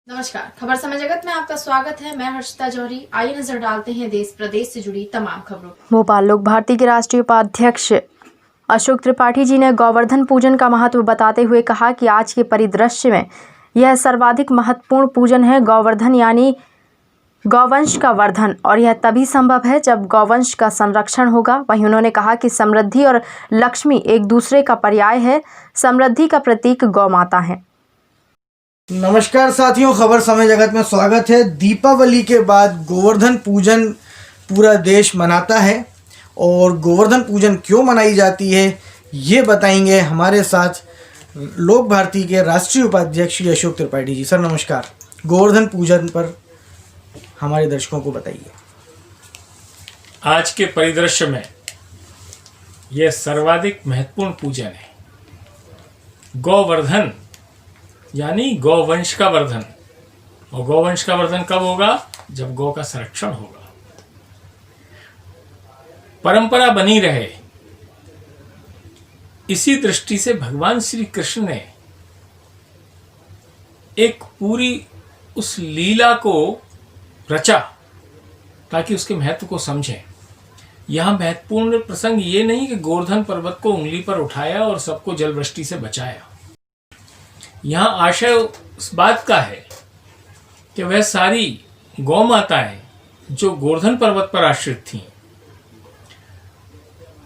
नमस्कार, खबर समय जगत में आपका स्वागत है। मैं हर्षिता जौहरी। आइए नजर डालते हैं देश प्रदेश से जुड़ी तमाम खबरों। भोपाल लोक भारती के राष्ट्रीय उपाध्यक्ष अशोक त्रिपाठी जी ने गोवर्धन पूजन का महत्व बताते हुए कहा कि आज के परिदृश्य में यह सर्वाधिक महत्वपूर्ण पूजन है। गोवर्धन यानी गौवंश का वर्धन, और यह तभी संभव है जब गौवंश का संरक्षण होगा। वहीं उन्होंने कहा कि समृद्धि और लक्ष्मी एक दूसरे का पर्याय है। समृद्धि का प्रतीक गौ माता है। नमस्कार साथियों, खबर समय जगत में स्वागत है। दीपावली के बाद गोवर्धन पूजन पूरा देश मनाता है और गोवर्धन पूजन क्यों मनाई जाती है ये बताएंगे हमारे साथ लोक भारती के राष्ट्रीय उपाध्यक्ष श्री अशोक त्रिपाठी जी। सर नमस्कार, गोवर्धन पूजन पर हमारे दर्शकों को बताइए। आज के परिदृश्य में यह सर्वाधिक महत्वपूर्ण पूजन है। गोवर्धन यानी गौवंश का वर्धन, और गौवंश का वर्धन कब होगा? जब गौ का संरक्षण होगा, परंपरा बनी रहे। इसी दृष्टि से भगवान श्री कृष्ण ने एक पूरी उस लीला को रचा ताकि उसके महत्व को समझें। यहां महत्वपूर्ण प्रसंग ये नहीं कि गोवर्धन पर्वत को उंगली पर उठाया और सबको जलवृष्टि से बचाया। यहाँ आशय उस बात का है कि वह सारी गौ माताएं जो गोवर्धन पर्वत पर आश्रित थीं,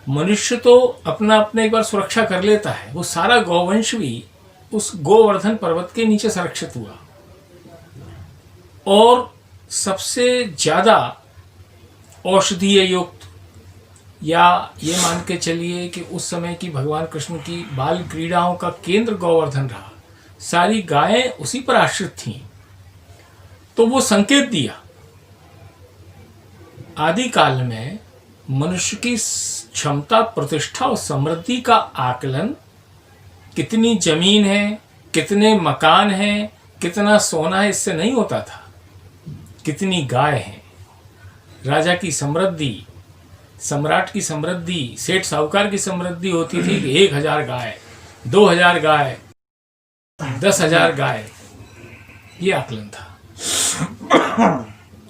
मनुष्य तो अपना एक बार सुरक्षा कर लेता है, वो सारा गौवंश भी उस गोवर्धन पर्वत के नीचे संरक्षित हुआ। और सबसे ज्यादा औषधीय युक्त, या ये मान के चलिए कि उस समय की भगवान कृष्ण की बाल क्रीड़ाओं का केंद्र गोवर्धन रहा। सारी गायें उसी पर आश्रित थीं। तो वो संकेत दिया आदि काल में मनुष्य की क्षमता, प्रतिष्ठा और समृद्धि का आकलन, कितनी जमीन है, कितने मकान हैं, कितना सोना है, इससे नहीं होता था। कितनी गाय हैं। राजा की समृद्धि, सम्राट की समृद्धि, सेठ साहूकार की समृद्धि होती थी कि 1000 गाय, 2000 गाय, 10,000 गाय, ये आकलन था।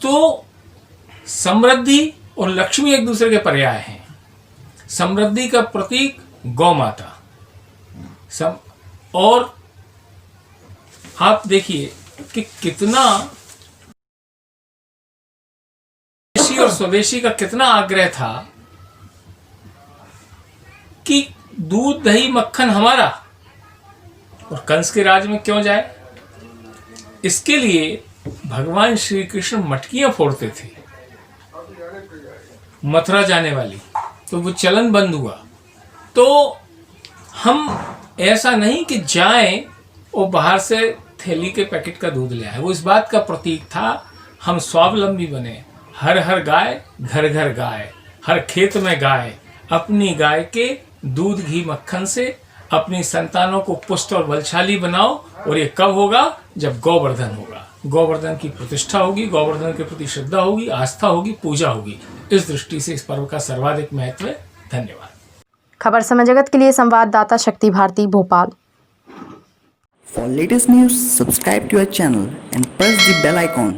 तो समृद्धि और लक्ष्मी एक दूसरे के पर्याय हैं। समृद्धि का प्रतीक गौ माता। और आप देखिए कि कितना देशी और स्वदेशी का कितना आग्रह था कि दूध दही मक्खन हमारा और कंस के राज में क्यों जाए। इसके लिए भगवान श्री कृष्ण मटकियां फोड़ते थे मथुरा जाने वाली, तो वो चलन बंद हुआ। तो हम ऐसा नहीं कि जाएं और बाहर से थैली के पैकेट का दूध ले आए। वो इस बात का प्रतीक था हम स्वावलंबी बने। हर हर गाय, घर घर गाय, हर खेत में गाय। अपनी गाय के दूध घी मक्खन से अपनी संतानों को पुष्ट और बलशाली बनाओ। और ये कब होगा? जब गोवर्धन होगा। गोवर्धन की प्रतिष्ठा होगी, गोवर्धन के प्रति श्रद्धा होगी, आस्था होगी, पूजा होगी। इस दृष्टि से इस पर्व का सर्वाधिक महत्व है। धन्यवाद। खबर समय जगत के लिए संवाददाता शक्ति Bharti, Bhopal. For latest news, subscribe to our channel and press the bell icon.